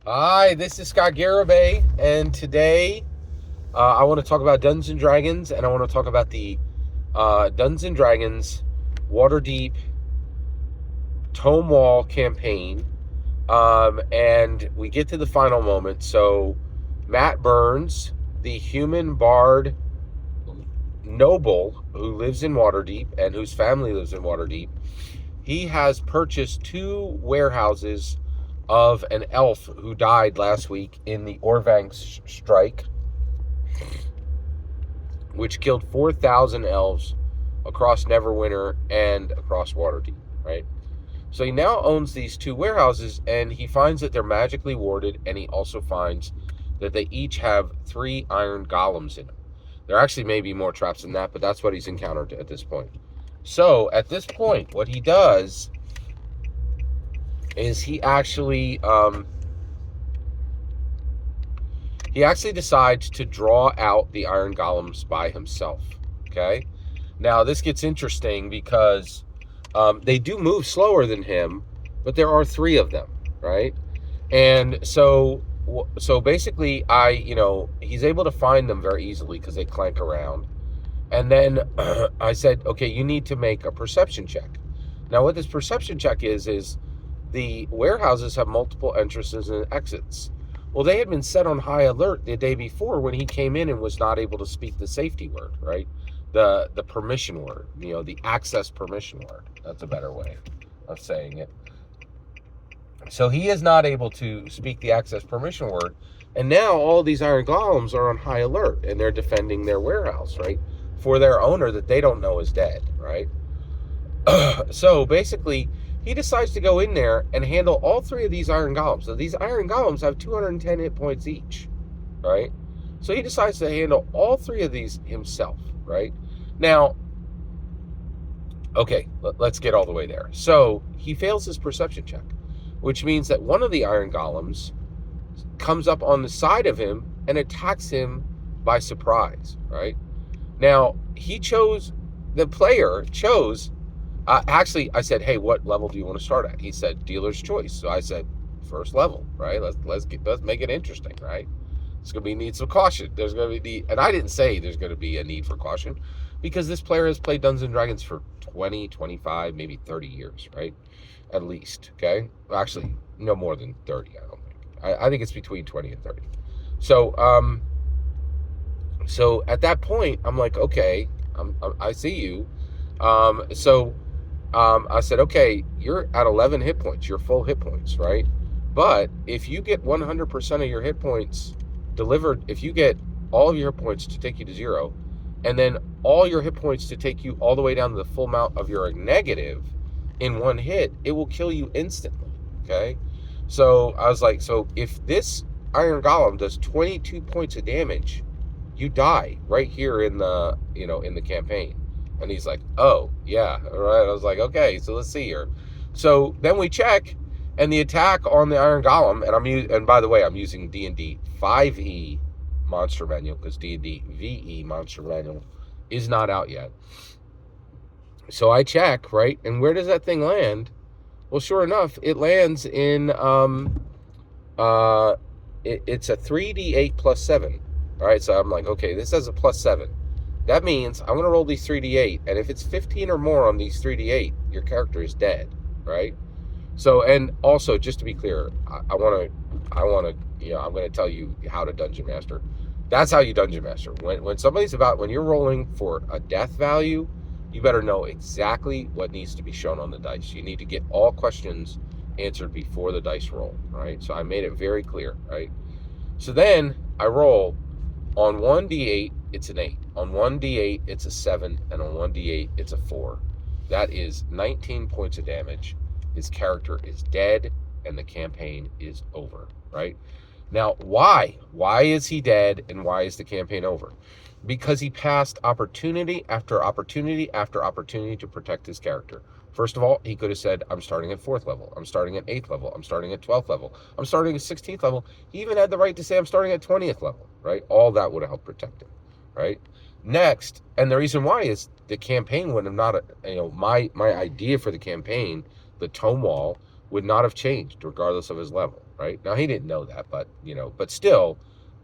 Hi, this is Scott Garibay, and today I want to talk about Dungeons and Dragons, and I want to talk about the Dungeons and Dragons Waterdeep Tome Wall campaign. And we get to the final moment. So, Matt Burns, the human bard noble who lives in Waterdeep and whose family lives in Waterdeep, he has purchased two warehouses of an elf who died last week in the Orvank strike, which killed 4,000 elves across Neverwinter and across Waterdeep, right? So he now owns these two warehouses, and he finds that they're magically warded, and he also finds that they each have 3 iron golems in them. There actually may be more traps than that, but that's what he's encountered at this point. So at this point, what he does is he actually decides to draw out the iron golems by himself. Okay, now this gets interesting because they do move slower than him, but there are 3 of them, right? And so basically, he's able to find them very easily because they clank around. And then I said, okay, you need to make a perception check. Now, what this perception check is the warehouses have multiple entrances and exits. Well, they had been set on high alert the day before when he came in and was not able to speak the safety word, right? The permission word, the access permission word. That's a better way of saying it. So he is not able to speak the access permission word. And now all these iron golems are on high alert, and they're defending their warehouse, right? For their owner that they don't know is dead, right? So basically, he decides to go in there and handle all 3 of these iron golems. So these iron golems have 210 hit points each, right? So he decides to handle all 3 of these himself, right? Now, okay, let's get all the way there. So he fails his perception check, which means that one of the iron golems comes up on the side of him and attacks him by surprise, right? Now, the player chose, actually, I said, hey, what level do you want to start at? He said, dealer's choice. So I said, first level, right? Let's make it interesting, right? It's going to need some caution. There's going to be, and I didn't say there's going to be a need for caution because this player has played Dungeons and Dragons for 20, 25, maybe 30 years, right? At least, okay? Actually, no more than 30, I don't think. I think it's between 20 and 30. So, so at that point, I'm like, okay, I see you. I said, okay, you're at 11 hit points, your full hit points, right? But if you get 100% of your hit points delivered, if you get all of your hit points to take you to 0, and then all your hit points to take you all the way down to the full amount of your negative in one hit, it will kill you instantly, okay? So I was like, so if this iron golem does 22 points of damage, you die right here in the, in the campaign. And he's like, oh, yeah, all right. I was like, okay, so let's see here. So then we check, and the attack on the iron golem, and by the way, I'm using D&D 5e monster manual because D&D VE monster manual is not out yet. So I check, right? And where does that thing land? Well, sure enough, it lands in, it's a 3d8 plus 7. All right, so I'm like, okay, this has a plus 7. That means I'm going to roll these 3d8, and if it's 15 or more on these 3d8, your character is dead, right? So, and also, just to be clear, I'm going to tell you how to Dungeon Master. That's how you Dungeon Master. When you're rolling for a death value, you better know exactly what needs to be shown on the dice. You need to get all questions answered before the dice roll, right? So I made it very clear, right? So then I roll. On 1d8, it's an 8. On 1d8, it's a 7. And on 1d8, it's a 4. That is 19 points of damage. His character is dead, and the campaign is over, right? Now, why? Why is he dead, and why is the campaign over? Because he passed opportunity after opportunity after opportunity to protect his character. First of all, he could have said, I'm starting at 4th level. I'm starting at 8th level. I'm starting at 12th level. I'm starting at 16th level. He even had the right to say, I'm starting at 20th level, right? All that would have helped protect him, right? Next, and the reason why is the campaign would have not, my idea for the campaign, the tome wall, would not have changed regardless of his level, right? Now, he didn't know that, but, but still,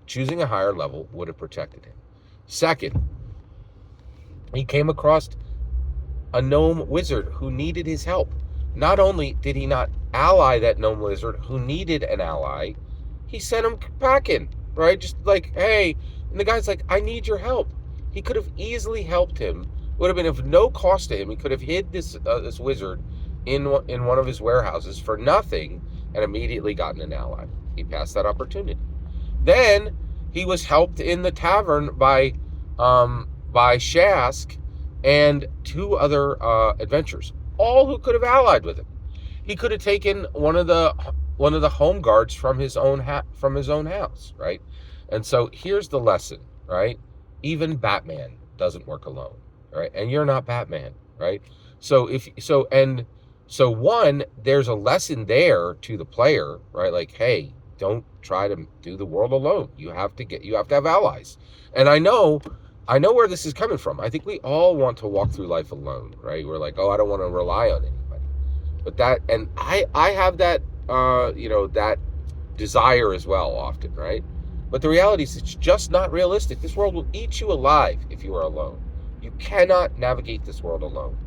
choosing a higher level would have protected him. Second, he came across a gnome wizard who needed his help. Not only did he not ally that gnome wizard who needed an ally, he sent him packing, right? Just like, hey, and the guy's like, I need your help. He could have easily helped him. Would have been of no cost to him. He could have hid this wizard in one of his warehouses for nothing and immediately gotten an ally. He passed that opportunity. Then he was helped in the tavern by Shask and two other adventurers, all who could have allied with him. He could have taken one of the home guards from his own house, right? And so here's the lesson, right? Even Batman doesn't work alone, right? And you're not Batman, right? So one, there's a lesson there to the player, right? Like, hey, don't try to do the world alone. You have to have allies. And I know where this is coming from. I think we all want to walk through life alone, right? We're like, oh, I don't want to rely on anybody. But I have that, that desire as well often, right? But the reality is it's just not realistic. This world will eat you alive if you are alone. You cannot navigate this world alone.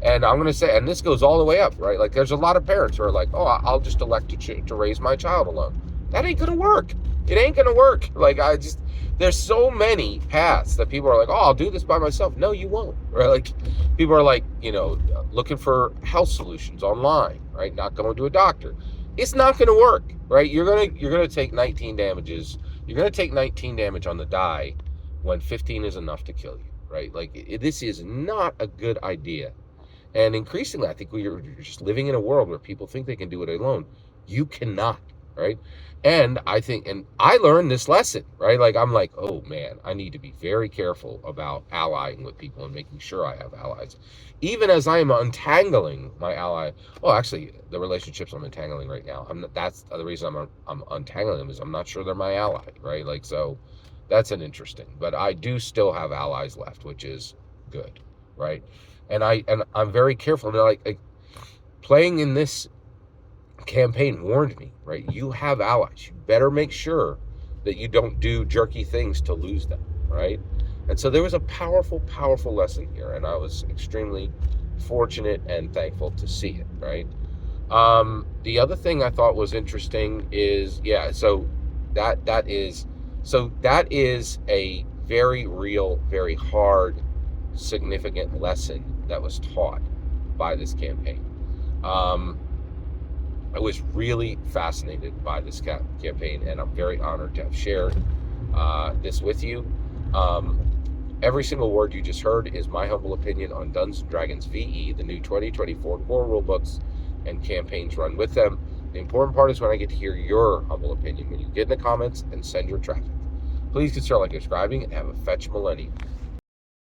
And I'm going to say, and this goes all the way up, right? Like, there's a lot of parents who are like, oh, I'll just elect to raise my child alone. That ain't going to work. It ain't going to work. Like, there's so many paths that people are like, oh, I'll do this by myself. No, you won't, right? Like, people are like, looking for health solutions online, right? Not going to a doctor. It's not going to work, right? You're going to take 19 damages. You're going to take 19 damage on the die when 15 is enough to kill you, right? Like, this is not a good idea. And increasingly, I think we're just living in a world where people think they can do it alone. You cannot, right? And I learned this lesson, right? Like, I'm like, oh man, I need to be very careful about allying with people and making sure I have allies. Even as I am untangling my ally, actually, the relationships I'm entangling right now, that's the reason I'm untangling them, is I'm not sure they're my ally, right? Like, so that's an interesting, but I do still have allies left, which is good, right? And I'm very careful. Like playing in this campaign warned me, right? You have allies. You better make sure that you don't do jerky things to lose them, right? And so there was a powerful, powerful lesson here, and I was extremely fortunate and thankful to see it, right? The other thing I thought was interesting is, so that is a very real, very hard, significant lesson that was taught by this campaign. I was really fascinated by this campaign, and I'm very honored to have shared this with you. Every single word you just heard is my humble opinion on Dungeons & Dragons VE, the new 2024 core rulebooks and campaigns run with them. The important part is when I get to hear your humble opinion, when you get in the comments and send your traffic. Please consider like subscribing and have a fetch millennium.